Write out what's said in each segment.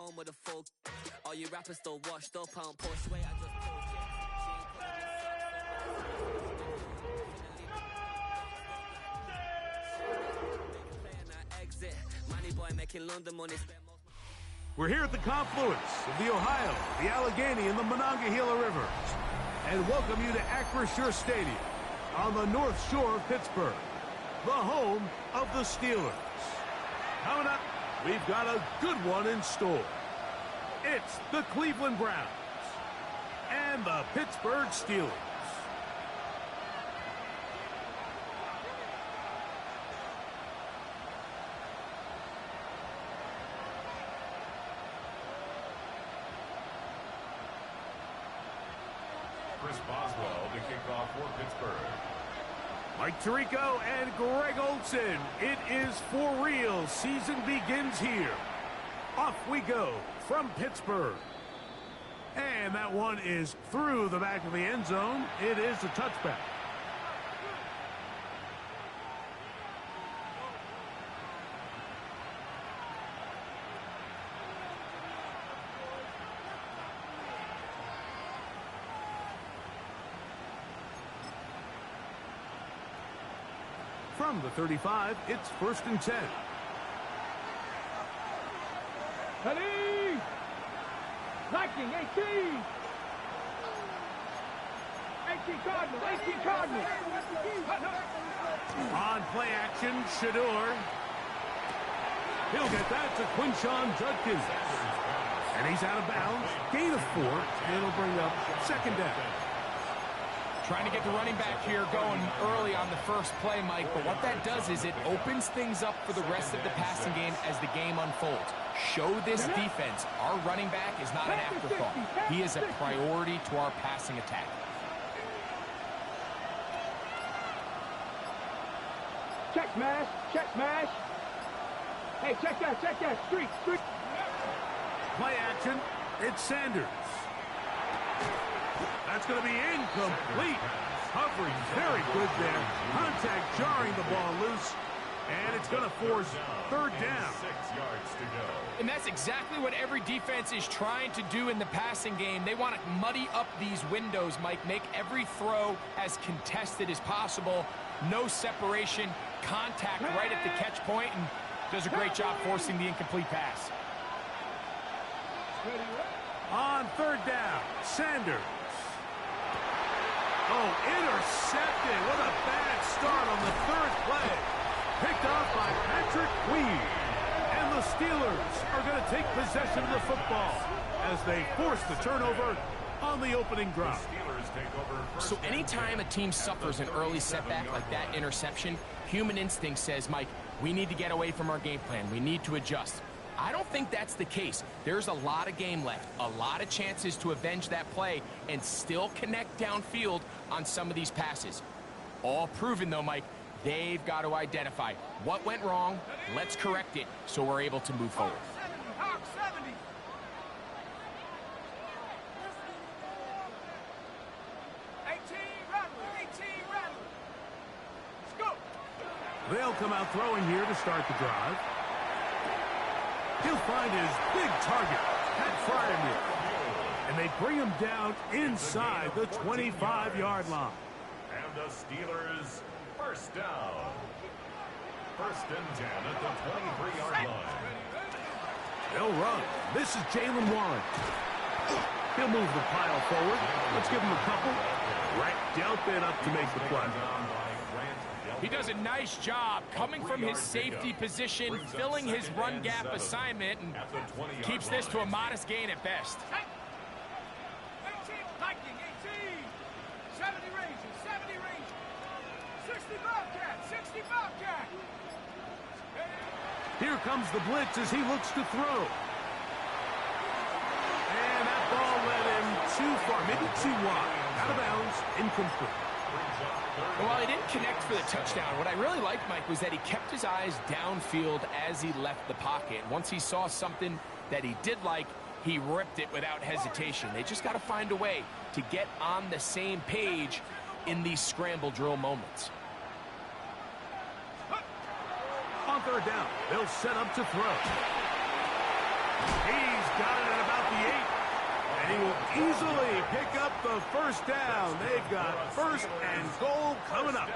home with a full. All you rappers still washed up, I don't push weight, I just pull shit. Money boy making London money. We're here at the confluence of the Ohio, the Allegheny, and the Monongahela Rivers, and welcome you to Acrisure Stadium on the North Shore of Pittsburgh, the home of the Steelers. Coming up, we've got a good one in store. It's the Cleveland Browns and the Pittsburgh Steelers. Chris Boswell to kick off for Pittsburgh. Mike Tirico and Greg Olsen. It is for real. Season begins here. Off we go from Pittsburgh. And that one is through the back of the end zone. It is a touchback. From the 35, it's 1st and 10. Ready! Viking, 18! 18 Cardinals, 18 Cardinals! On play action, Shador. He'll get that to Quinshon Judkins. And he's out of bounds. Gain of 4, and it'll bring up 2nd down. Trying to get the running back here going early on the first play, Mike, but what that does is it opens things up for the rest of the passing game as the game unfolds. Show this defense our running back is not an afterthought. He is a priority to our passing attack. Check smash, check smash. Hey, check that, streak. Play action, it's Sanders. That's going to be incomplete. Coverage very good there. Contact jarring the ball loose. And it's going to force 3rd down. 6 yards to go. And that's exactly what every defense is trying to do in the passing game. They want to muddy up these windows, Mike. Make every throw as contested as possible. No separation. Contact right at the catch point, and does a great job forcing the incomplete pass. On 3rd down, Sanders. Oh, intercepted. What a bad start on the 3rd play. Picked off by Patrick Queen. And the Steelers are going to take possession of the football as they force the turnover on the opening drive. Steelers take over. So anytime a team suffers an early setback like that interception, human instinct says, Mike, we need to get away from our game plan. We need to adjust. I don't think that's the case. There's a lot of game left, a lot of chances to avenge that play and still connect downfield on some of these passes. All proven, though, Mike, they've got to identify what went wrong, let's correct it so we're able to move forward. Hawk 70! They'll come out throwing here to start the drive. He'll find his big target, Pat Freiermuth. And they bring him down inside the 25-yard line. And the Steelers, 1st down. 1st and 10 at the 23-yard line. They'll run. This is Jalen Warren. He'll move the pile forward. Let's give him a couple. Grant Delpit up to make the play. He does a nice job coming from his safety position, filling his run gap assignment, and keeps this to a modest gain at best. 18, Viking, 18! 70 Rangers, 60 Bobcat! Here comes the blitz as he looks to throw. And that ball led him too far, maybe too wide. Out of bounds, incomplete. Well, while he didn't connect for the touchdown, what I really liked, Mike, was that he kept his eyes downfield as he left the pocket. Once he saw something that he did like, he ripped it without hesitation. They just got to find a way to get on the same page in these scramble drill moments. On 3rd down, they'll set up to throw. He's got it at about the 8. And he will easily pick up the first down. They've got first and goal coming up.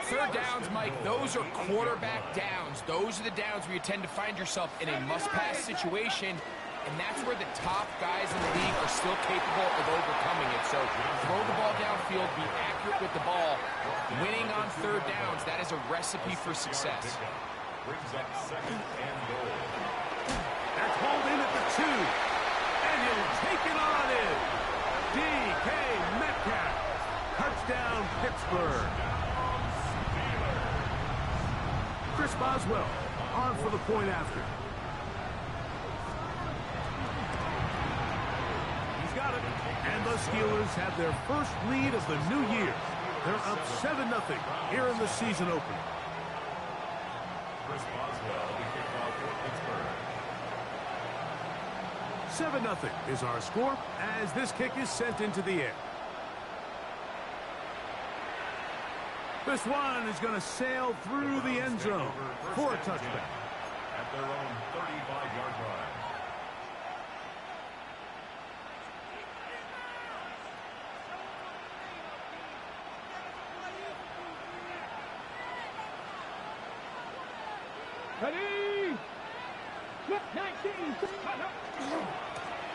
Third downs, Mike, those are quarterback downs. Those are the downs where you tend to find yourself in a must-pass situation, and that's where the top guys in the league are still capable of overcoming it. So throw the ball downfield, be accurate with the ball. Winning on third downs, that is a recipe for success. Brings up second and goal. That's hauled in at the 2. And he'll take it on in. DK Metcalf. Touchdown, Pittsburgh. Chris Boswell on for the point after. He's got it. And the Steelers have their first lead of the new year. They're up 7-0 here in the season opener. Chris Boswell, the kickoff for Pittsburgh. 7-0 is our score as this kick is sent into the air. This one is going to sail through the end zone for a touchback. At their own 35-yard line. Ready? 19.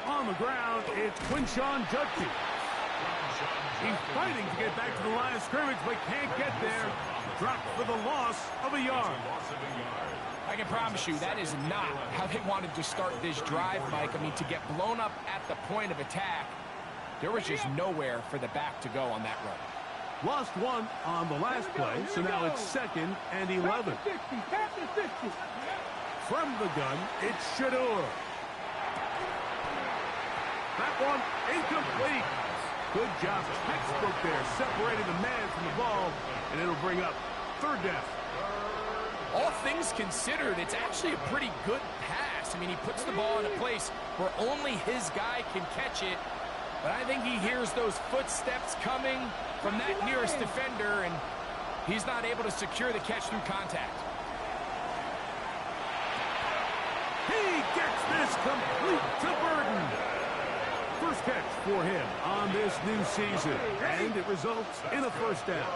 On the ground, it's Quinshon Judkins. He's fighting to get back to the line of scrimmage, but can't get there. Dropped for the loss of a yard. I can promise you that is not how they wanted to start this drive, Mike. I mean, to get blown up at the point of attack, there was just nowhere for the back to go on that run. Lost one on the last play, so now it's 2nd and 11. From the gun, it's Shedeur. That one incomplete. Good job, textbook there, separating the man from the ball, and it'll bring up third down. All things considered, it's actually a pretty good pass. I mean, he puts the ball in a place where only his guy can catch it, but I think he hears those footsteps coming from that nearest defender, and he's not able to secure the catch through contact. He gets this complete to Burden. First catch for him on this new season, and it results in a first down.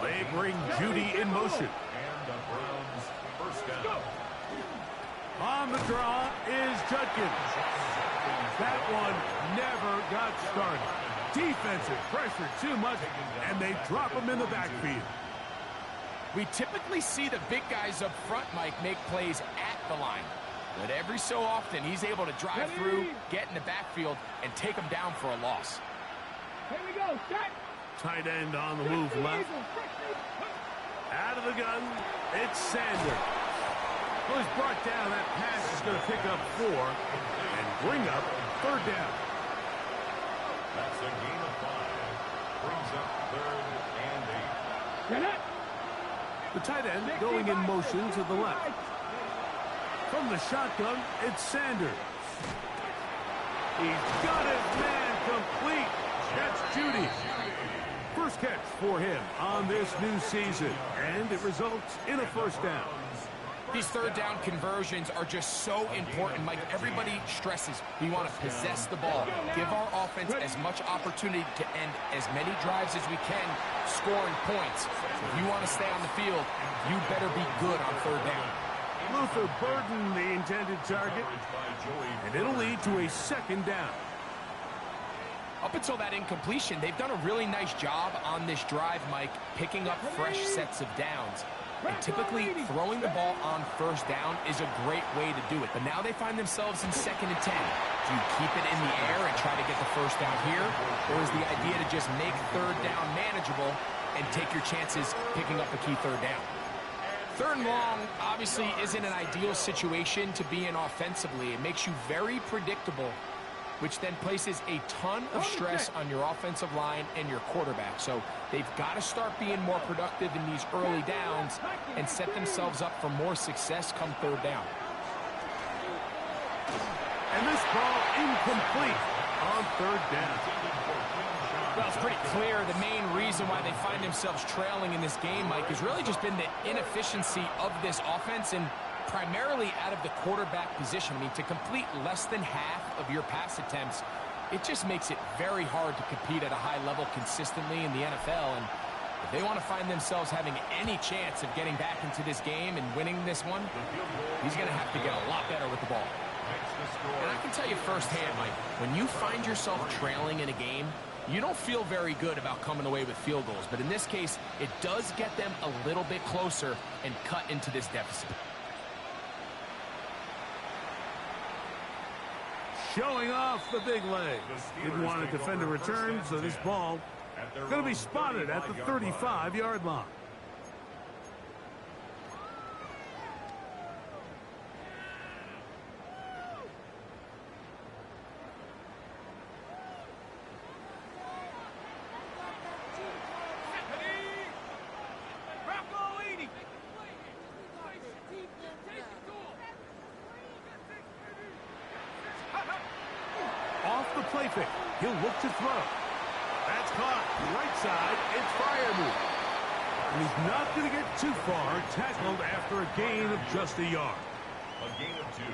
They bring Judy in motion. And the Browns first down. On the draw is Judkins. That one never got started. Defensive pressure too much, and they drop him in the backfield. We typically see the big guys up front, Mike, make plays at the line. But every so often, he's able to drive through, get in the backfield, and take them down for a loss. Here we go, set. Tight end on the move left. Out of the gun, it's Sanders. Well, he's brought down. That pass is going to pick up 4 and bring up third down. That's a gain of 5. Brings up 3rd and 8. Get it. The tight end going in motion to the left. From the shotgun, it's Sanders. He's got his man complete. That's Judy. First catch for him on this new season, and it results in a first down. These third down conversions are just so important, Mike. Everybody stresses we want to possess the ball, give our offense as much opportunity to end as many drives as we can, scoring points. If you want to stay on the field, you better be good on third down. Luther Burden, the intended target, and it'll lead to a second down. Up until that incompletion, they've done a really nice job on this drive, Mike, picking up fresh sets of downs. And typically, throwing the ball on first down is a great way to do it. But now they find themselves in 2nd and 10. Do you keep it in the air and try to get the first down here? Or is the idea to just make third down manageable and take your chances picking up a key third down? Third and long obviously isn't an ideal situation to be in offensively. It makes you very predictable, which then places a ton of stress on your offensive line and your quarterback. So they've got to start being more productive in these early downs and set themselves up for more success come third down. And this ball incomplete on third down. Well, it's pretty clear the main reason why they find themselves trailing in this game, Mike, has really just been the inefficiency of this offense and primarily out of the quarterback position. I mean, to complete less than half of your pass attempts, it just makes it very hard to compete at a high level consistently in the NFL. And if they want to find themselves having any chance of getting back into this game and winning this one, he's going to have to get a lot better with the ball. And I can tell you firsthand, Mike, when you find yourself trailing in a game, you don't feel very good about coming away with field goals. But in this case, it does get them a little bit closer and cut into this deficit. Showing off the big leg. Didn't want to defend a return, so this ball is going to be spotted at the 35-yard line. Off the play fake. He'll look to throw. That's caught. Right side. It's Freiermuth. And he's not going to get too far. Tackled after a gain of just a yard.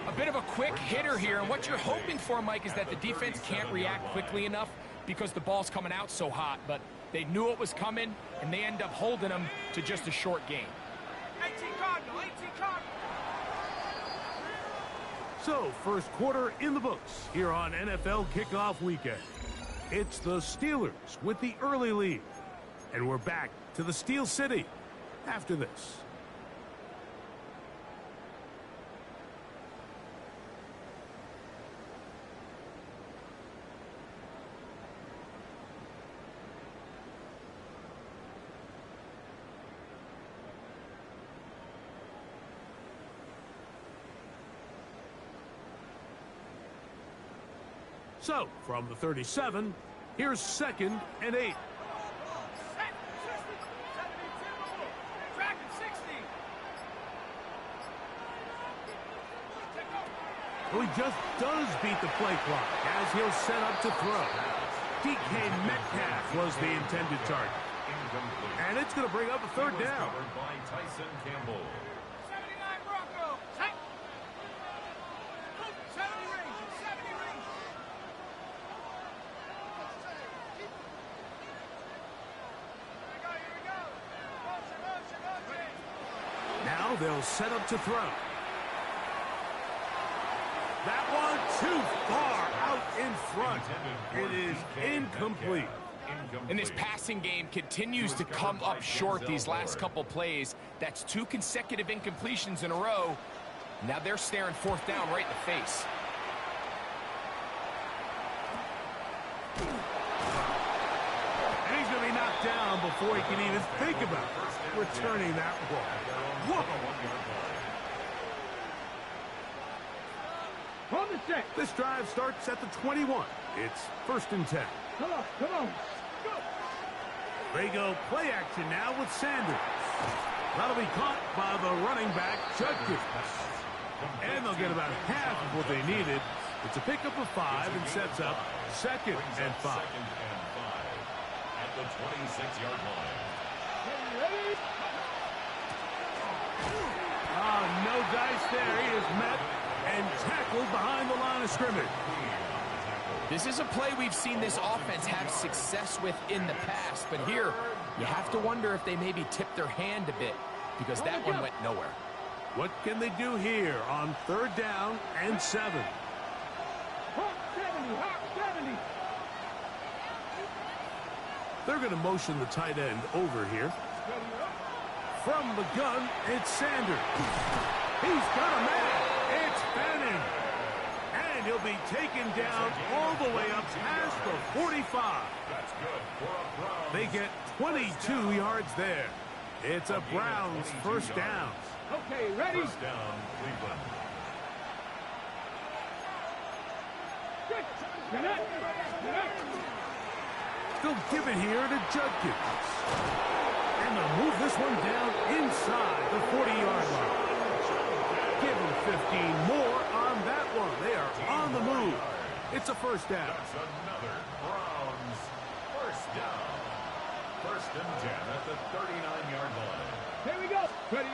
A bit of a quick hitter here. And what you're hoping for, Mike, is that the defense can't react quickly enough because the ball's coming out so hot. But they knew it was coming, and they end up holding them to just a short gain. 18 Cardinal, 18 Cardinal. So, first quarter in the books here on NFL Kickoff Weekend. It's the Steelers with the early lead. And we're back to the Steel City after this. So, from the 37, here's 2nd and 8. Well, he just does beat the play clock as he'll set up to throw. DK Metcalf was the intended target. And it's going to bring up a third down. By Tyson Campbell. 79 Broncos. 70 Rangers. 70 Rangers. Here we go. Motion. Now they'll set up to throw. That one too far out in front. It is incomplete. And this passing game continues to come up short these last couple plays. That's 2 consecutive incompletions in a row. Now they're staring 4th down right in the face. And he's going to be knocked down before he can even think about returning that ball. Whoa! Hold the set. This drive starts at the 21. It's 1st and 10. Come on, come on. Go. They go play action now with Sanders. That'll be caught by the running back, Judkins. And they'll get about half of what they needed. It's a pickup of 5 and sets up 2nd and 5. At the 26-yard line. No dice there. He is met and tackled behind the line of scrimmage. This is a play we've seen this offense have success with in the past, but here you have to wonder if they maybe tipped their hand a bit because that one went nowhere. What can they do here on 3rd down and 7? Hawk 70, Hawk 70. They're going to motion the tight end over here. From the gun, it's Sanders. He's got a man. It's Fanning. And he'll be taken down all the way up past the 45. That's good for a Browns. They get 22 yards there. It's a Browns 1st down. Okay, ready? 1st down, Cleveland. Good. Connect. They'll give it here to Judkins. And they'll move this one down inside the 40-yard line. Give them 15 more on that one. They are on the move. It's a 1st down. That's another Browns 1st down. First and 10 at the 39-yard line. Here we go. Ready.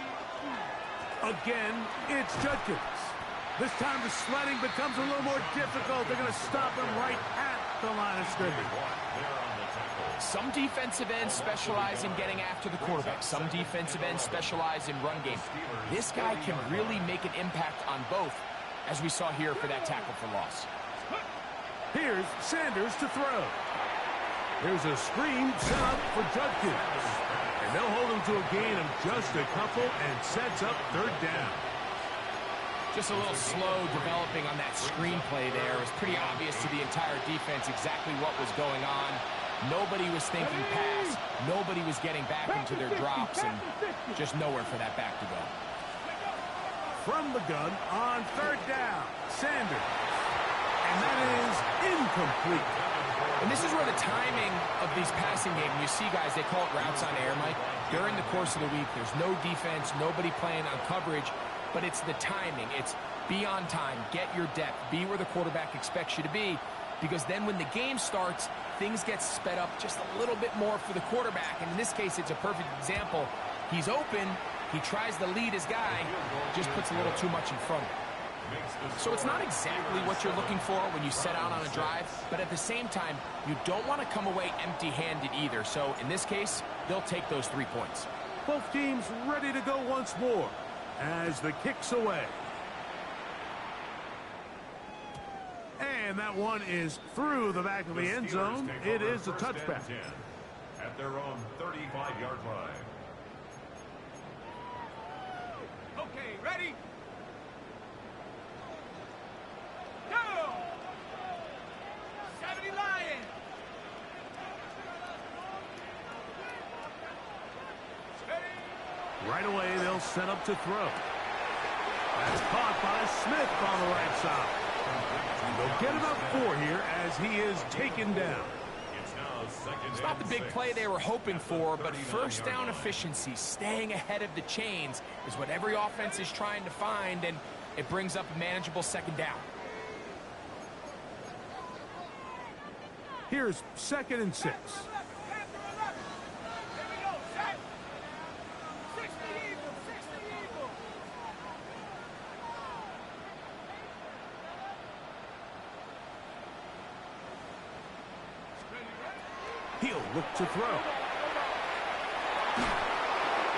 Again, it's Judkins. This time the sledding becomes a little more difficult. They're going to stop him right at the line of scrimmage. There on the tackle. Some defensive ends specialize in getting after the quarterback. Some defensive ends specialize in run game. This guy can really make an impact on both, as we saw here for that tackle for loss. Here's Sanders to throw. There's a screen set up for Judkins. And they'll hold him to a gain of just a couple and sets up third down. Just a little slow developing on that screenplay there. It was pretty obvious to the entire defense exactly what was going on. Nobody was thinking pass. Nobody was getting back into their drops, and just nowhere for that back to go. From the gun on third down, Sanders. And that is incomplete. And this is where the timing of these passing games, you see guys, they call it routes on air, Mike. During the course of the week, there's no defense, nobody playing on coverage, but it's the timing. It's be on time, get your depth, be where the quarterback expects you to be, because then when the game starts, things get sped up just a little bit more for the quarterback. And in this case, it's a perfect example. He's open, he tries to lead his guy, just puts a little too much in front of him. So it's not exactly what you're looking for when you set out on a drive, but at the same time, you don't want to come away empty-handed either. So in this case, they'll take those 3 points. Both teams ready to go once more as the kick's away. And that one is through the back of the end zone. It is a touchback. At their own 35-yard line. Okay, ready? Go! 70 Lions! Right away, they'll set up to throw. That's caught by Smith on the right side. They'll get about 4 here as he is taken down. It's not the big play they were hoping for, but first down efficiency, staying ahead of the chains, is what every offense is trying to find, and it brings up a manageable second down. Here's 2nd and 6. He'll look to throw.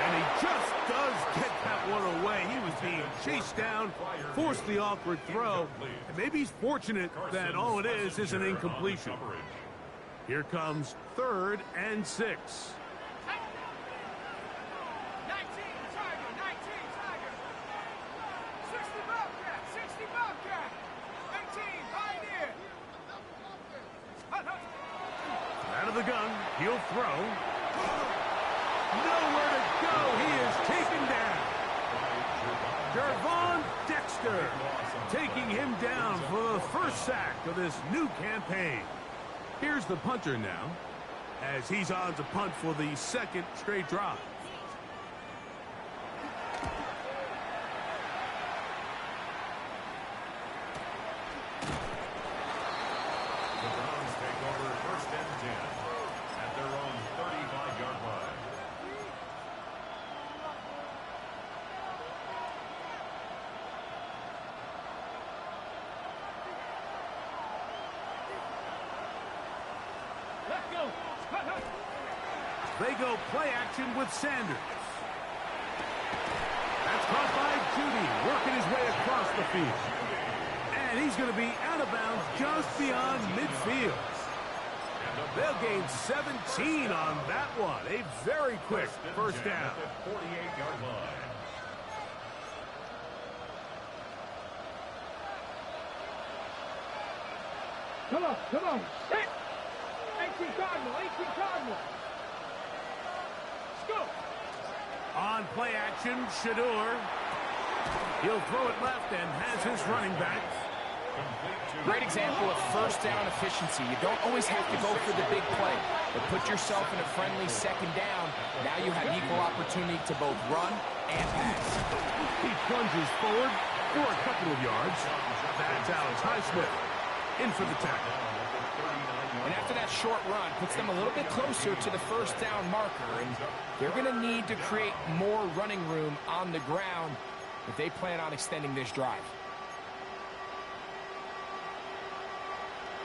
And he just does get that one away. He was being chased down, forced the awkward throw. And maybe he's fortunate that all it is an incompletion. Here comes 3rd and 6. 19, Tiger, 19, Tiger. 60 Bobcat, 60 Bobcat. 19, Pioneer. Out of the gun, he'll throw. Nowhere to go. He is taken down. Gervon Dexter taking him down for the first sack of this new campaign. Here's the punter now, as he's on to punt for the 2nd straight drive. The Browns take over 1st and 10 at their own 35-yard line. Let's go. They go play action with Sanders. That's caught by Judy, working his way across the field. And he's going to be out of bounds just beyond midfield. They'll gain 17 on that one. A very quick first down. At the 48-yard line. Come on, come on. Hit. 18 Cardinal, 18 Cardinal. Let's go. On play action, Shador. He'll throw it left and has his running back. Great example of first down efficiency. You don't always have to go for the big play, but put yourself in a friendly second down. Now you have equal opportunity to both run and pass. He plunges forward for a couple of yards. That's Alex Highsmith. in for the tackle. And after that short run, puts them a little bit closer to the first down marker. And they're going to need to create more running room on the ground if they plan on extending this drive.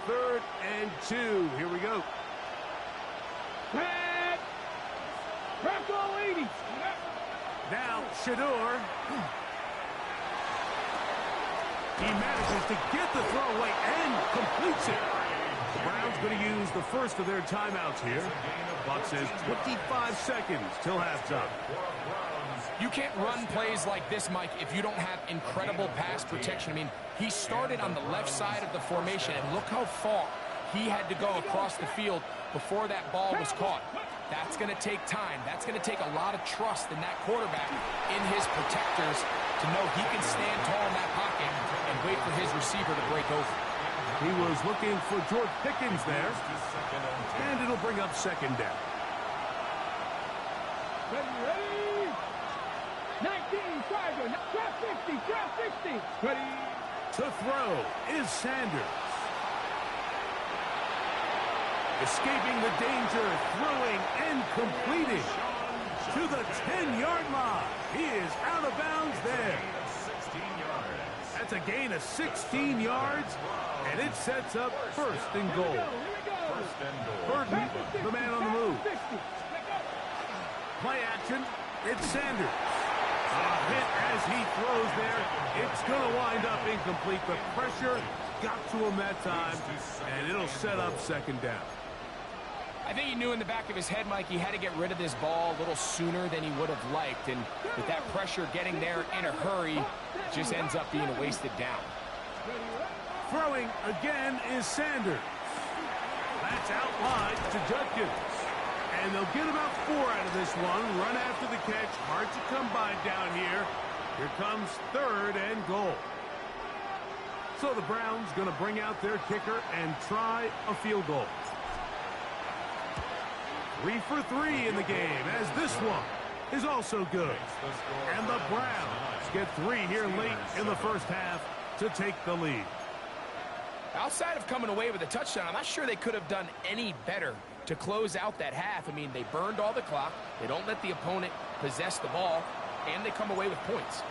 3rd and 2. Here we go. Pat! Bronco 80! Now, Shedeur. He manages to get the throw away and completes it. The Browns going to use the first of their timeouts here. Clock says 25 seconds till halftime. You can't run plays like this, Mike, if you don't have incredible pass protection. I mean, he started on the left side of the formation, and look how far he had to go across the field before that ball was caught. That's going to take time. That's going to take a lot of trust in that quarterback, in his protectors, to know he can stand tall in that pocket and wait for his receiver to break over. He was looking for George Pickens there, and it'll bring up 2nd down. Ready? 19, Tiger, drop 60, drop 60. Ready? To throw is Sanders. Escaping the danger, throwing and completing to the 10-yard line. He is out of bounds there. That's a gain of 16 yards, and it sets up 1st and goal. Burton, the man on the move. Play action, it's Sanders. A hit as he throws there. It's going to wind up incomplete. The pressure got to him that time, and it'll set up 2nd down. I think he knew in the back of his head, Mike, he had to get rid of this ball a little sooner than he would have liked. And with that pressure getting there in a hurry, it just ends up being a wasted down. Throwing again is Sanders. That's out wide to Judkins. And they'll get about 4 out of this one. Run after the catch. Hard to come by down here. Here comes 3rd and goal. So the Browns going to bring out their kicker and try a field goal. 3 for 3 in the game, as this one is also good. And the Browns get 3 here late in the first half to take the lead. Outside of coming away with a touchdown, I'm not sure they could have done any better to close out that half. I mean, they burned all the clock. They don't let the opponent possess the ball, and they come away with points.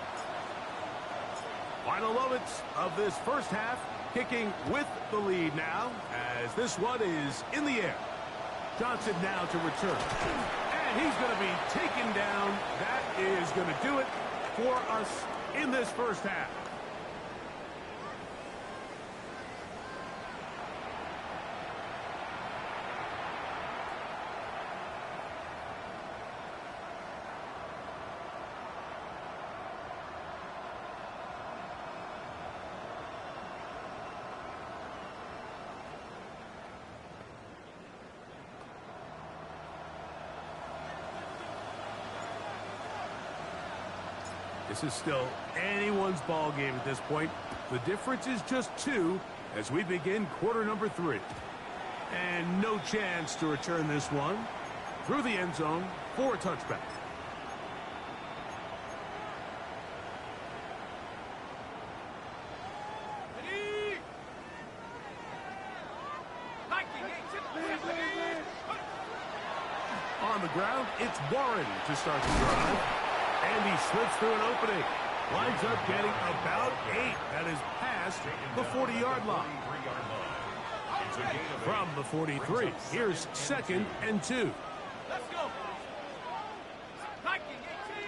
Final moments of this first half, kicking with the lead now, as this one is in the air. Johnson now to return. And he's going to be taken down. That is going to do it for us in this first half. This is still anyone's ball game at this point. The difference is just 2 as we begin quarter number 3. And no chance to return this one through the end zone for a touchback. On the ground, it's Warren to start the drive. And he slips through an opening. Winds up getting about 8. That is past the 40-yard line. From the 43, here's 2nd and 2. Let's go. Viking 18.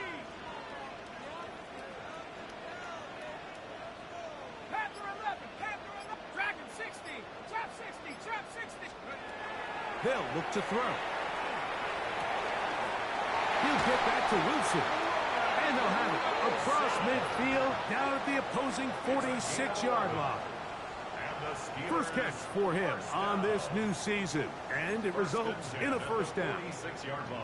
Panther 11. Panther 11. Dragon 60. Trap 60. Trap 60. They'll look to throw. He'll get back to Wilson. And they'll have it across midfield down at the opposing 46-yard line. First catch for him on this new season, and it results in a first down.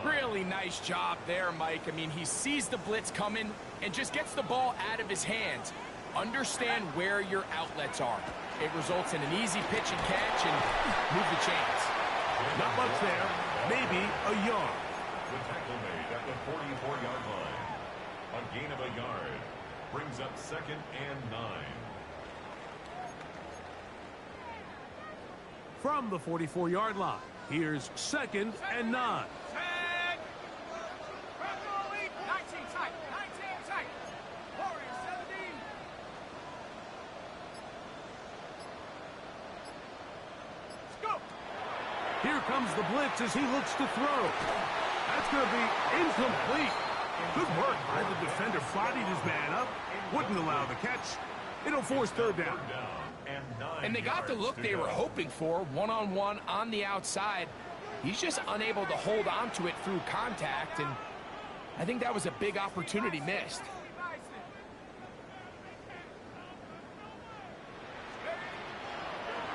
Really nice job there, Mike. I mean, he sees the blitz coming and just gets the ball out of his hands. Understand where your outlets are. It results in an easy pitch and catch and move the chains. Not much there, maybe a yard. The tackle made at the 44-yard line. A gain of a yard brings up 2nd and 9. From the 44-yard line, here's 2nd and 9. Here comes the blitz as he looks to throw. That's going to be incomplete. Good work by the defender. Bodied his man up. Wouldn't allow the catch. It'll force 3rd down. And they got the look they were hoping for, one-on-one on the outside. He's just unable to hold on to it through contact, and I think that was a big opportunity missed.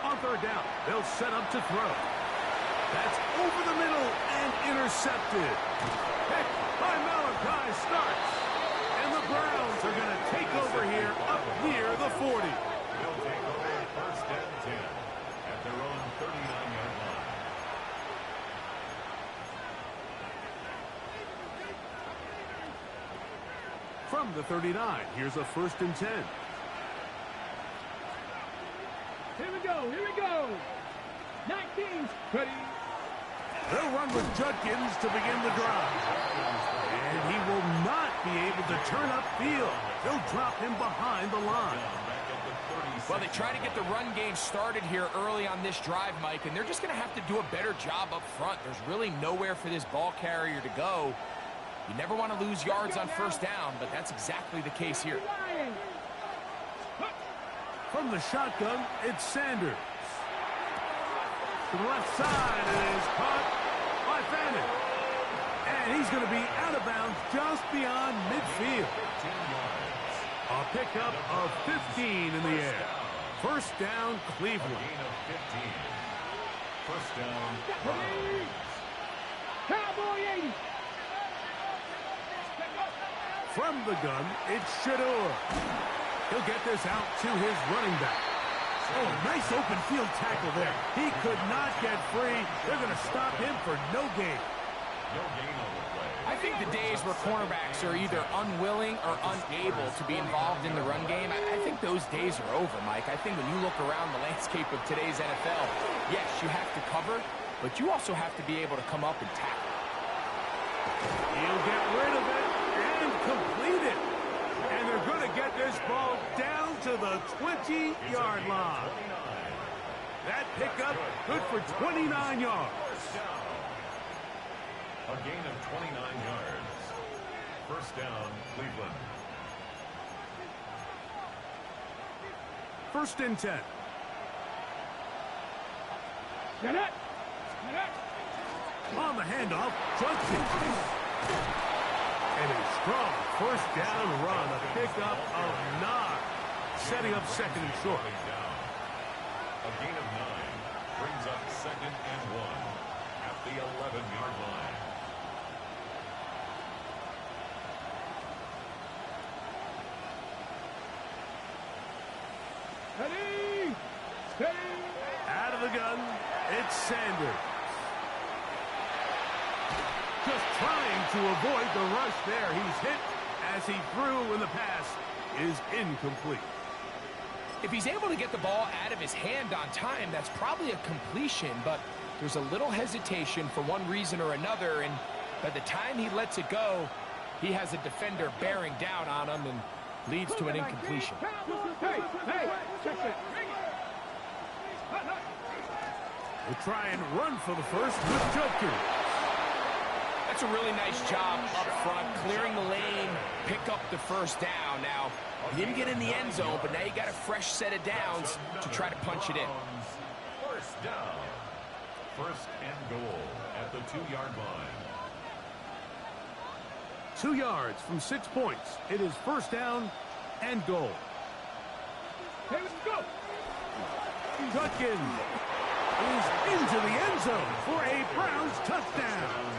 On 3rd down, they'll set up to throw. That's over the middle and intercepted. Pick by Malachi starts. And the Browns are going to take over here up near the 40. They'll take over 1st and 10 at their own 39-yard line. From the 39, here's a 1st and 10. Here we go, here we go. 19's ready. They'll run with Judkins to begin the drive. And he will not be able to turn upfield. They'll drop him behind the line. Well, they try to get the run game started here early on this drive, Mike, and they're just going to have to do a better job up front. There's really nowhere for this ball carrier to go. You never want to lose yards on 1st down, but that's exactly the case here. From the shotgun, it's Sanders. To the left side, it is caught by Fannin. And he's going to be out of bounds just beyond midfield. A pickup of 15 in the air. 1st down, Cleveland. Gain of 15. 1st down, Cowboy 80. From the gun, it's Shador. He'll get this out to his running back. Oh, nice open field tackle there. He could not get free. They're going to stop him for no gain. No gain on the play. I think the days where cornerbacks are either unwilling or unable to be involved in the run game, I think those days are over, Mike. I think when you look around the landscape of today's NFL, yes, you have to cover, but you also have to be able to come up and tackle. He'll get rid of it and complete it. And they're going to get this ball down to the 20-yard line. That pickup good for 29 yards. A gain of 29 yards. 1st down, Cleveland. 1st and 10. Get it. On the handoff, Judkins. And a strong 1st down run, a pickup of 9. Setting up 2nd and short. A gain of 9 brings up 2nd and 1 at the 11-yard line. Ready. Steady. Out of the gun, it's Sanders. Just trying to avoid the rush there. He's hit as he threw when the pass is incomplete. If he's able to get the ball out of his hand on time, that's probably a completion, but there's a little hesitation for one reason or another, and by the time he lets it go, he has a defender bearing down on him and leads to an incompletion. Hey, check it. We'll try and run for the first with Judkins. That's a really nice job up front, clearing the lane, pick up the 1st down. Now, he didn't get in the end zone, but now you got a fresh set of downs to try to punch it in. 1st down. 1st and goal at the 2-yard line. 2 yards from 6 points. It is 1st down and goal. Hey, let's go. Judkins is into the end zone for a Browns touchdown.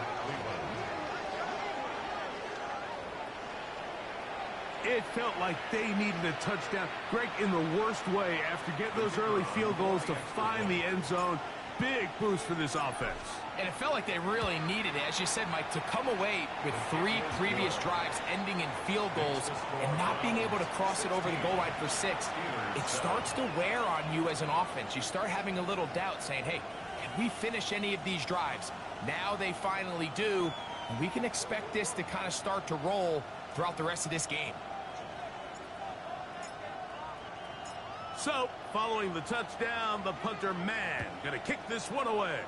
It felt like they needed a touchdown. Greg, in the worst way, after getting those early field goals to find the end zone, big boost for this offense. And it felt like they really needed it. As you said, Mike, to come away with 3 previous drives ending in field goals and not being able to cross it over the goal line for 6, it starts to wear on you as an offense. You start having a little doubt saying, hey, can we finish any of these drives? Now they finally do, and we can expect this to kind of start to roll throughout the rest of this game. So, following the touchdown, the punter man gonna kick this one away.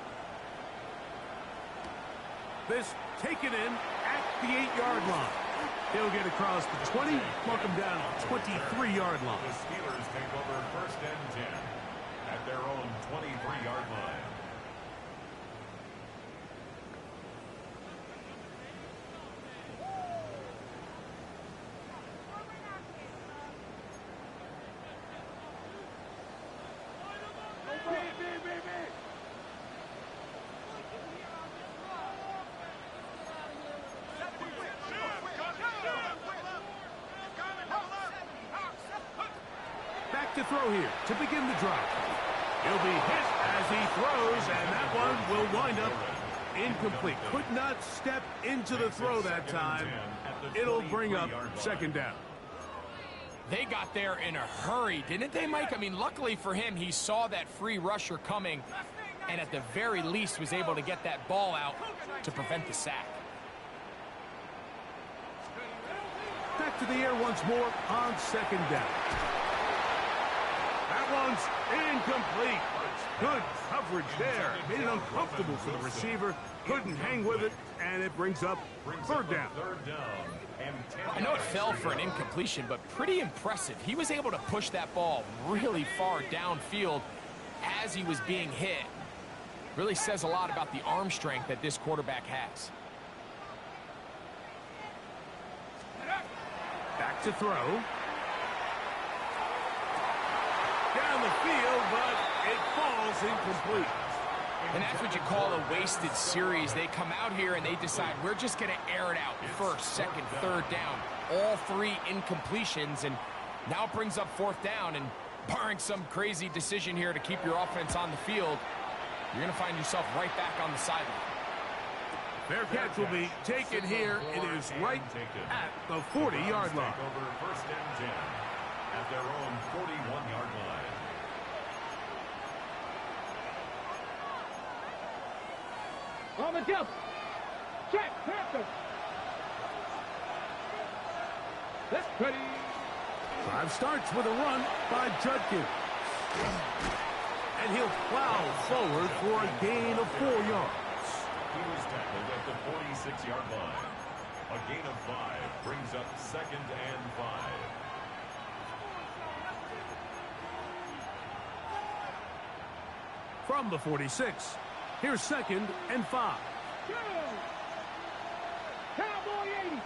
This taken in at the 8-yard line. He'll get across the 20, mark him down at the 23-yard line. The Steelers take over 1st and 10 at their own 23-yard line. Back to throw here to begin the drive. He'll be hit as he throws, and that one will wind up incomplete. Could not step into the throw that time. It'll bring up 2nd down. They got there in a hurry, didn't they, Mike? I mean, luckily for him, he saw that free rusher coming and at the very least was able to get that ball out to prevent the sack. Back to the air once more on 2nd down. That one's incomplete. Good coverage there. Made it uncomfortable for the receiver. Couldn't hang with it, and it brings up 3rd down. I know it fell for an incompletion, but pretty impressive. He was able to push that ball really far downfield as he was being hit. Really says a lot about the arm strength that this quarterback has. Back to throw. Down the field, but it falls incomplete. And that's what you call a wasted series. They come out here and they decide, we're just going to air it out. 1st, 2nd, 3rd down. All 3 incompletions, and now it brings up 4th down. And barring some crazy decision here to keep your offense on the field, you're going to find yourself right back on the sideline. Fair catch will be taken here. It is right at the 40-yard line. Over 1st and 10 at their own 41-yard line. On the jump. Check, Panthers. That's pretty. Drive starts with a run by Judkins. And he'll plow forward for a gain of 4 yards. He was tackled at the 46-yard line. A gain of 5 brings up 2nd and 5. From the 46, here's 2nd and 5. Cowboy 80.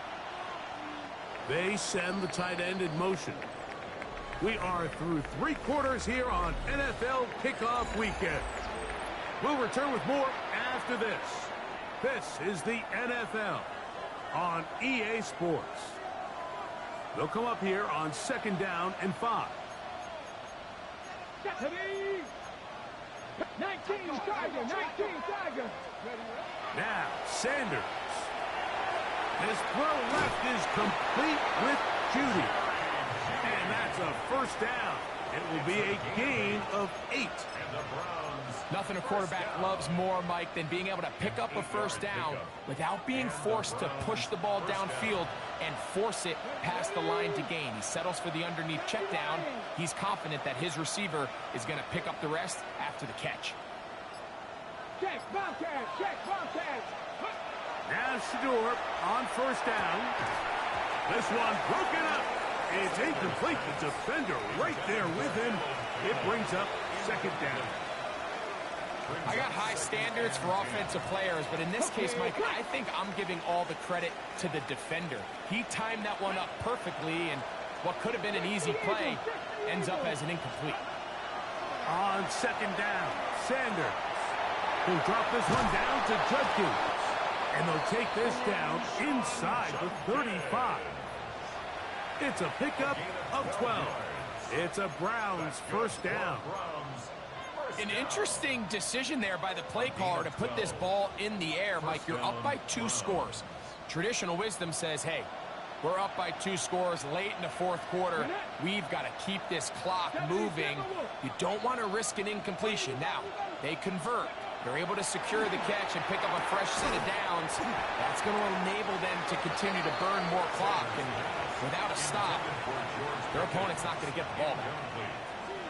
They send the tight end in motion. We are through 3 quarters here on NFL Kickoff Weekend. We'll return with more after this. This is the NFL on EA Sports. They'll come up here on 2nd down and 5. 19 Tiger, 19 Tiger. Now, Sanders. His throw left is complete with Judy. And that's a 1st down. It will be a gain of 8. Nothing a quarterback loves more, Mike, than being able to pick up a 1st down without being forced to push the ball downfield and force it past the line to gain. He settles for the underneath check down. He's confident that his receiver is going to pick up the rest after the catch. Check, Bobcat, check, Bobcat. Now Shador on 1st down. This one broken up. It's incomplete. The defender right there with him. It brings up 2nd down. I got high standards for offensive players, but in this case, Mike, I think I'm giving all the credit to the defender. He timed that one up perfectly, and what could have been an easy play ends up as an incomplete. On 2nd down, Sanders will drop this one down to Judkins. And they'll take this down inside the 35. It's a pickup of 12. It's a Browns 1st down. An interesting decision there by the play caller to put this ball in the air. Mike, you're up by 2 scores. Traditional wisdom says, hey, we're up by 2 scores late in the fourth quarter. We've got to keep this clock moving. You don't want to risk an incompletion. Now, they convert. They're able to secure the catch and pick up a fresh set of downs. That's going to enable them to continue to burn more clock. And without a stop, their opponent's not going to get the ball back.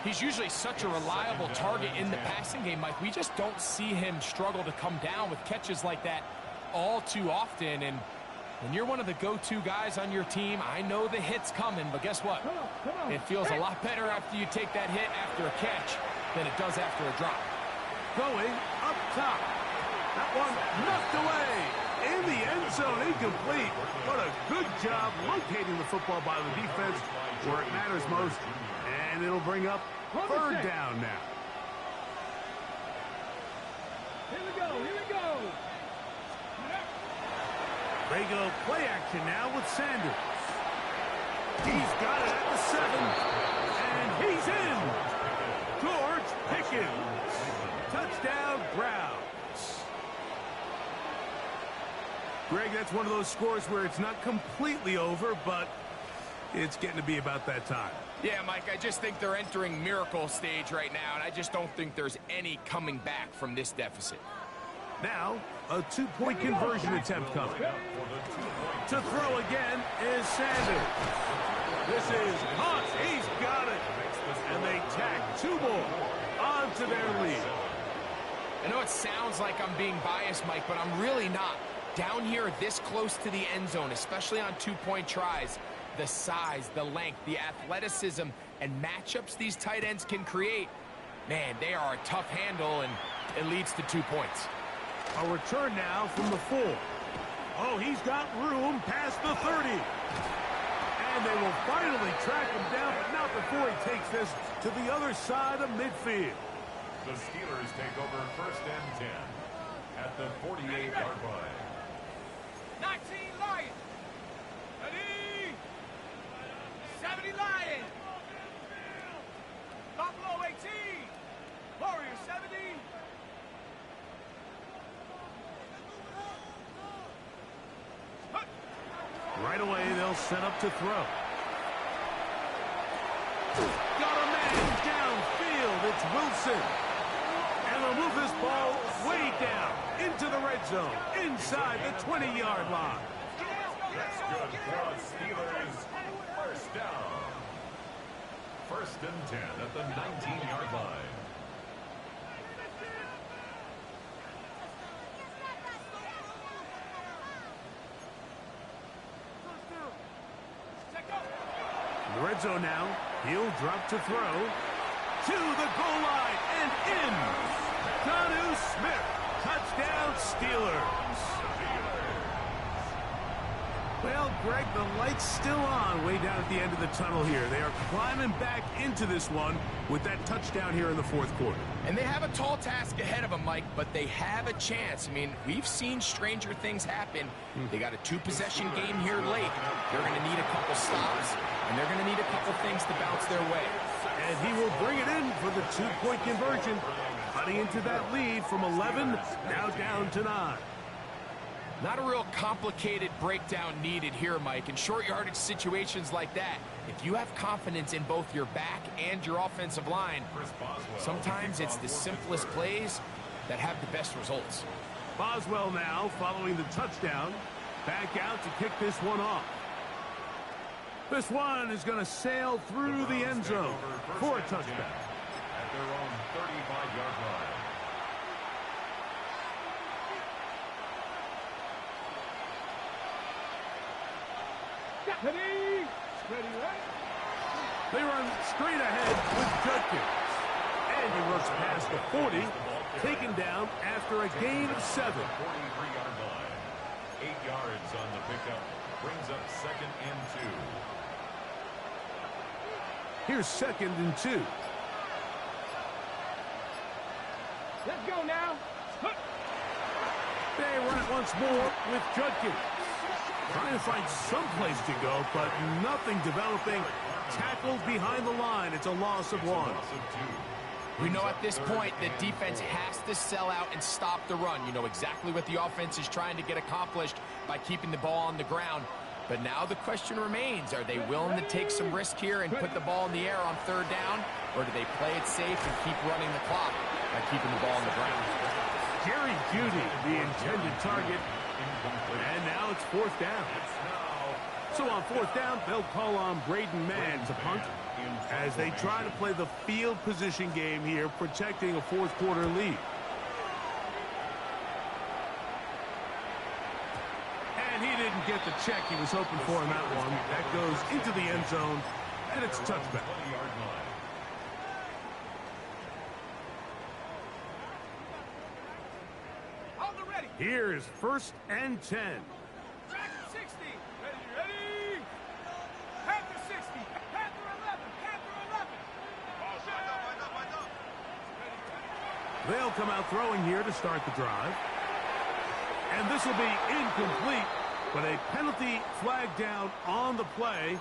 He's usually such a reliable target in the passing game, Mike. We just don't see him struggle to come down with catches like that all too often. And when you're one of the go-to guys on your team, I know the hit's coming, but guess what? It feels a lot better after you take that hit after a catch than it does after a drop. Going up top. That one knocked away. In the end zone, incomplete. But a good job locating the football by the defense where it matters most. And it'll bring up 3rd down now. Here we go, here we go. They go play action now with Sanders. He's got it at the 7. And he's in. George Pickens. Touchdown, Browns. Greg, that's one of those scores where it's not completely over, but it's getting to be about that time. Yeah, Mike, I just think they're entering miracle stage right now, and I just don't think there's any coming back from this deficit. Now, a 2-point conversion attempt coming. To throw again is Sanders. This is Hunt. He's got it. And they tack 2 more onto their lead. I know it sounds like I'm being biased, Mike, but I'm really not. Down here this close to the end zone, especially on 2-point tries, the size, the length, the athleticism, and matchups these tight ends can create, man, they are a tough handle, and it leads to 2 points. A return now from the 4. Oh, he's got room past the 30. And they will finally track him down, but not before he takes this to the other side of midfield. The Steelers take over 1st and 10 at the 48-yard line. 19 Lions. Ready? 70 Lions. Buffalo 18. Warriors 70. Right away, they'll set up to throw. Got a man downfield. It's Wilson. And they'll move this ball way down into the red zone, inside the 20-yard line. That's good for the Steelers. 1st down. 1st and 10 at the 19-yard line. In the red zone now, he'll drop to throw. To the goal line and in. Jonnu Smith. Touchdown, Steelers. Well, Greg, the light's still on way down at the end of the tunnel here. They are climbing back into this one with that touchdown here in the 4th quarter. And they have a tall task ahead of them, Mike, but they have a chance. I mean, we've seen stranger things happen. They got a 2-possession game here late. They're going to need a couple stops, and they're going to need a couple things to bounce their way. And he will bring it in for the 2-point conversion, cutting into that lead from 11, now down to 9. Not a real complicated breakdown needed here, Mike. In short yardage situations like that, if you have confidence in both your back and your offensive line, sometimes it's the simplest plays that have the best results. Boswell now following the touchdown. Back out to kick this one off. This one is going to sail through the end zone for a touchdown. At their own 35-yard line. Ready? Ready, right? They run straight ahead with Judkins. And he runs past the 40, taken down after a gain of 7. 43-yard line. 8 yards on the pickup. Brings up 2nd and 2. Here's 2nd and 2. Let's go now. They run it once more with Judkins. Trying to find some place to go, but nothing developing. Tackled behind the line. It's a loss of 1. We know at this point the defense has to sell out and stop the run. You know exactly what the offense is trying to get accomplished by keeping the ball on the ground. But now the question remains, are they willing to take some risk here and put the ball in the air on third down? Or do they play it safe and keep running the clock by keeping the ball on the ground? Jerry Jeudy, the intended target. And now it's fourth down. So on fourth down, they'll call on Braden Mann to punt as they try to play the field position game here, protecting a fourth quarter lead. And he didn't get the check he was hoping for in that one. That goes into the end zone, and it's a touchback. Here's first and 10. Track 60. Ready. Panther 60. Panther 11. Panther 11. They'll come out throwing here to start the drive. And this will be incomplete, but a penalty flag down on the play.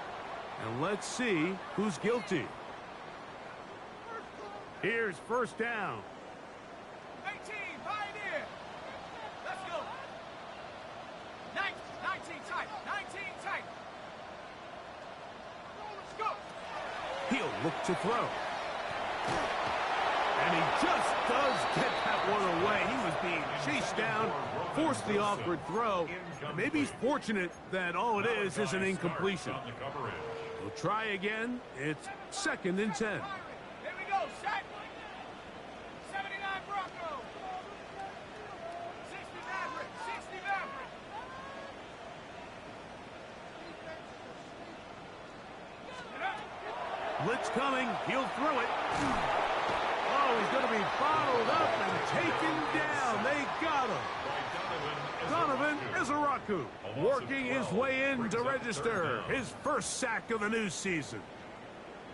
And let's see who's guilty. Here's first down. 18. Pioneer. Let's go. 19 tight. 19 tight. Let's go. He'll look to throw. And he just does get that one away. He was being chased down, forced the awkward throw. And maybe he's fortunate that all it is an incompletion. We'll try again. It's second and 10. Here we go. Shaq. 79 Bronco. 60 Maverick. 60 Maverick. Blitz coming. He'll throw it. Oh, he's going to be bottled up and taken down. They got him. Donovan Izaraku working his way in to register his first sack of the new season.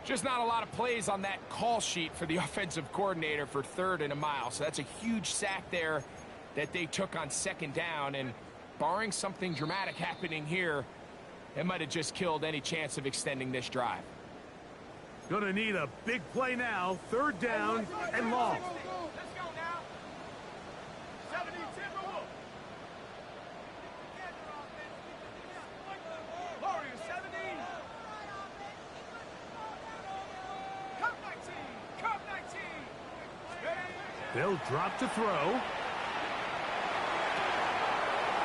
Just not a lot of plays on that call sheet for the offensive coordinator for third and a mile. So that's a huge sack there that they took on second down. And barring something dramatic happening here, it might have just killed any chance of extending this drive. Gonna need a big play now. Third down and long. Let's go now. 70 Timberwolves. Warriors 70. Cup 19. Cup 19. They'll drop to throw.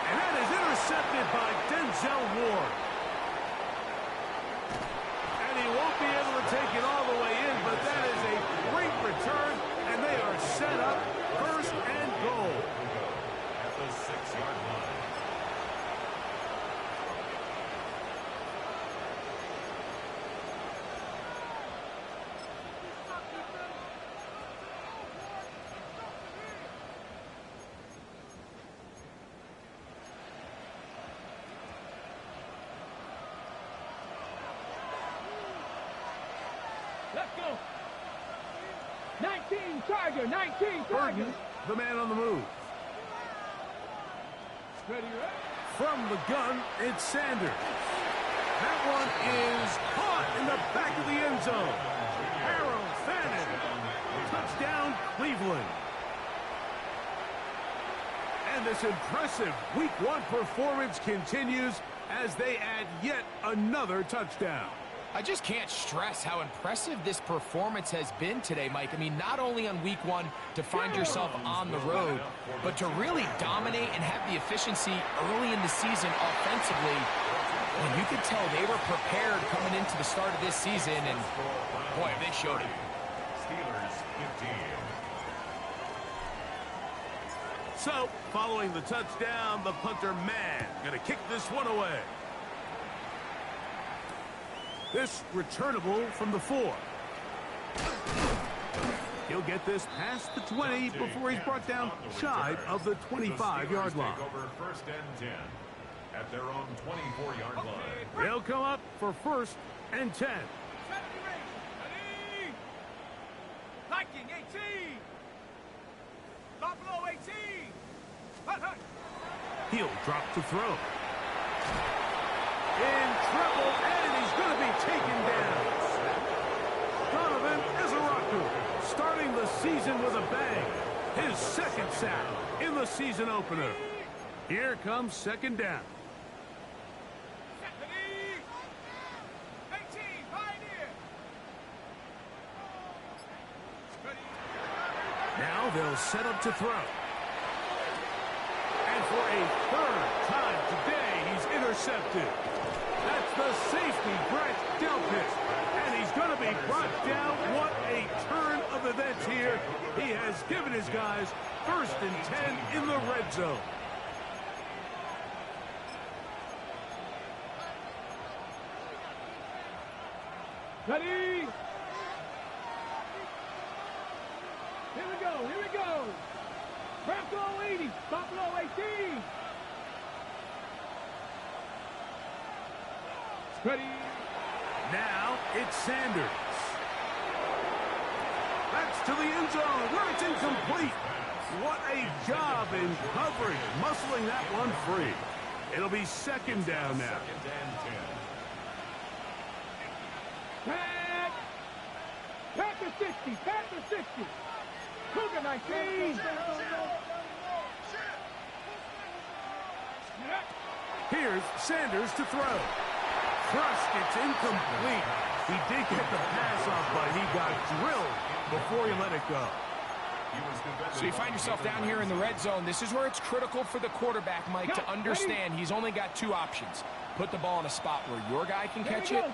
And that is intercepted by Denzel Ward. And he won't be able to take it all the way in, but that is a great return, and they are set up first and goal. At the 6-yard line. Let's go. 19 Tiger. 19 Tiger. Burton, the man on the move. Ready. From the gun, it's Sanders. That one is caught in the back of the end zone. Harold Fannin. Touchdown, Cleveland. And this impressive Week 1 performance continues as they add yet another touchdown. I just can't stress how impressive this performance has been today, Mike. I mean, not only on week 1 to find yourself on the road, but to really dominate and have the efficiency early in the season offensively. And you could tell they were prepared coming into the start of this season, and boy, they showed it. Steelers 15. So, following the touchdown, the punter Mann going to kick this one away. This returnable from the 4. He'll get this past the 20 before he's brought down shy of the 25-yard line. Take over first and 10 at their own 24-yard line. They'll come up for first and 10. 70 Ready. Viking 18. Buffalo 18. Hut. He'll drop to throw. In trouble, and he's going to be taken down. Donovan Izaraku starting the season with a bang. His second sack in the season opener. Here comes second down. Now they'll set up to throw. And for a third time today, he's intercepted. That's the safety, Brett Delpit. And he's going to be brought down. What a turn of events here. He has given his guys 1st and 10 in the red zone. Ready? Here we go, here we go. Bronco 80, Buffalo 18. Ready? Now it's Sanders. That's to the end zone where it's incomplete. What a job in covering, muscling that one free. It'll be second down now. Pack the 60, pack the 60. Cougar 19. Here's Sanders to throw. Thrust, it's incomplete. He did get the pass off, but he got drilled before he let it go. So you find yourself down here in the red zone. This is where it's critical for the quarterback, Mike, to understand he's only got 2 options. Put the ball in a spot where your guy can catch it,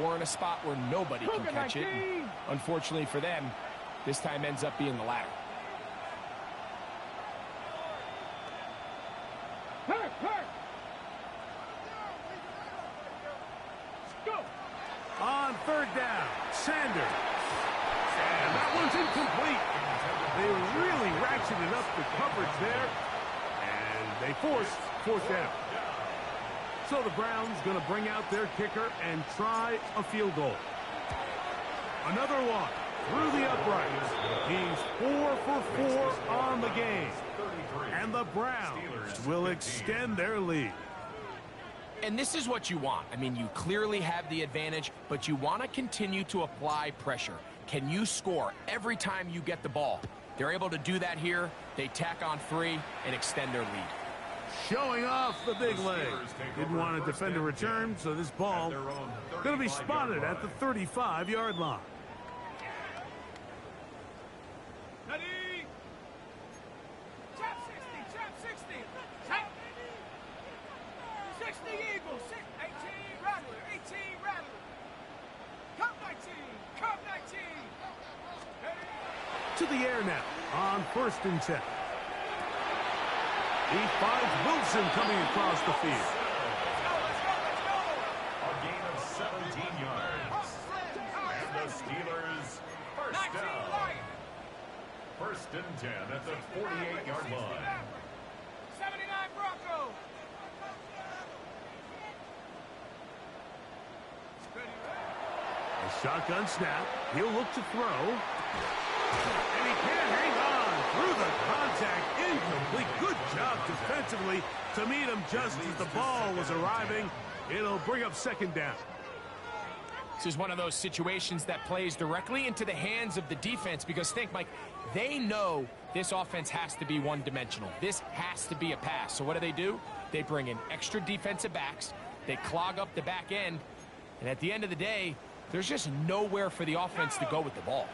or in a spot where nobody can catch it. And unfortunately for them, this time ends up being the latter. On third down, Sanders. And that one's incomplete. They really ratcheted up the coverage there. And they forced 4th down. So the Browns going to bring out their kicker and try a field goal. Another one through the uprights. He's 4 for 4 on the game. And the Browns will extend their lead. And this is what you want. I mean, you clearly have the advantage, but you want to continue to apply pressure. Can you score every time you get the ball? They're able to do that here. They tack on 3 and extend their lead. Showing off the big leg. Didn't want to defend a return, so this ball going to be spotted at the 35-yard line. Ready? Trap 60, trap 60. Trap. 60 Eagles, 18 Rattler, 18 Rattler. Cup 19, Cup 19. Ready? To the air now on 1st and 10. He finds Wilson coming across the field. Let's go. A gain of 17 yards. And the Steelers first down. 1st and 10 at the 48-yard line. 79 Bronco. A shotgun snap. He'll look to throw. And he can't hang on through the contact. Incomplete. Good job defensively to meet him just as the ball was arriving. It'll bring up second down. This is one of those situations that plays directly into the hands of the defense because think, Mike, they know this offense has to be one-dimensional. This has to be a pass. So what do? They bring in extra defensive backs. They clog up the back end. And at the end of the day, there's just nowhere for the offense to go with the ball.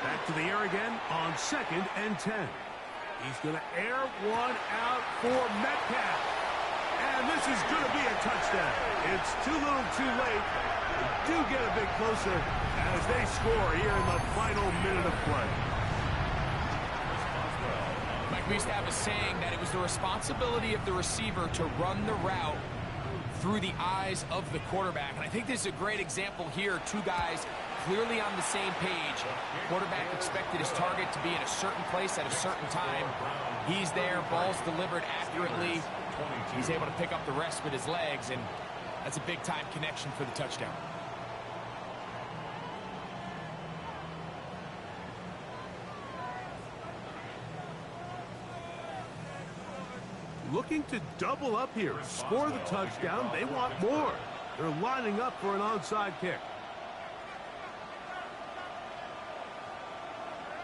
Back to the air again on 2nd and 10. He's going to air one out for Metcalf. And this is going to be a touchdown. It's too little too late. They do get a bit closer as they score here in the final minute of play. Mike, we used to have a saying that it was the responsibility of the receiver to run the route through the eyes of the quarterback. And I think this is a great example here. 2 guys clearly on the same page. Quarterback expected his target to be in a certain place at a certain time. He's there, ball's delivered accurately. He's able to pick up the rest with his legs, and that's a big-time connection for the touchdown. Looking to double up here, score the touchdown. They want more. They're lining up for an onside kick.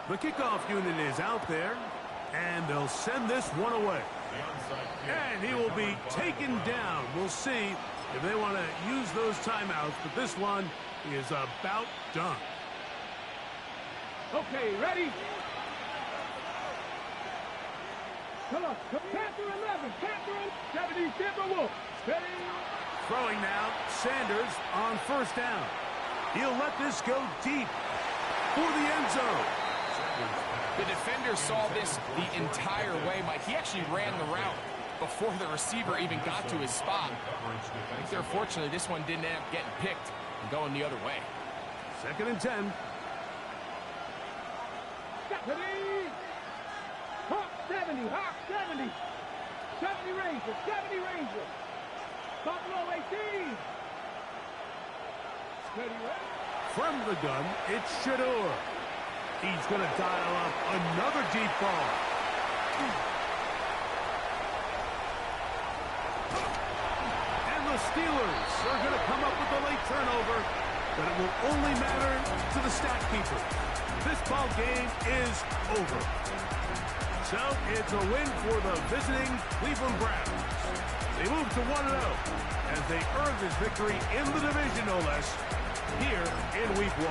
The kickoff unit is out there, and they'll send this one away. And he will be taken down. We'll see if they want to use those timeouts, but this one is about done. Okay, ready? Come on. Panther 11. Panther 70. Timberwolves. Ready? Throwing now. Sanders on first down. He'll let this go deep for the end zone. The defender saw this the entire way, Mike. He actually ran the route before the receiver even got to his spot. I think they're fortunate this one didn't end up getting picked and going the other way. 2nd and 10. Ready? Hawk 70. Hawk 70. 70 Rangers. 70 Rangers. Buffalo 18. Ready? From the gun, it's Shedeur. He's going to dial up another deep ball. And the Steelers are going to come up with a late turnover, but it will only matter to the stat keeper. This ball game is over. So it's a win for the visiting Cleveland Browns. They move to 1-0 as they earn this victory in the division, no less, here in Week 1.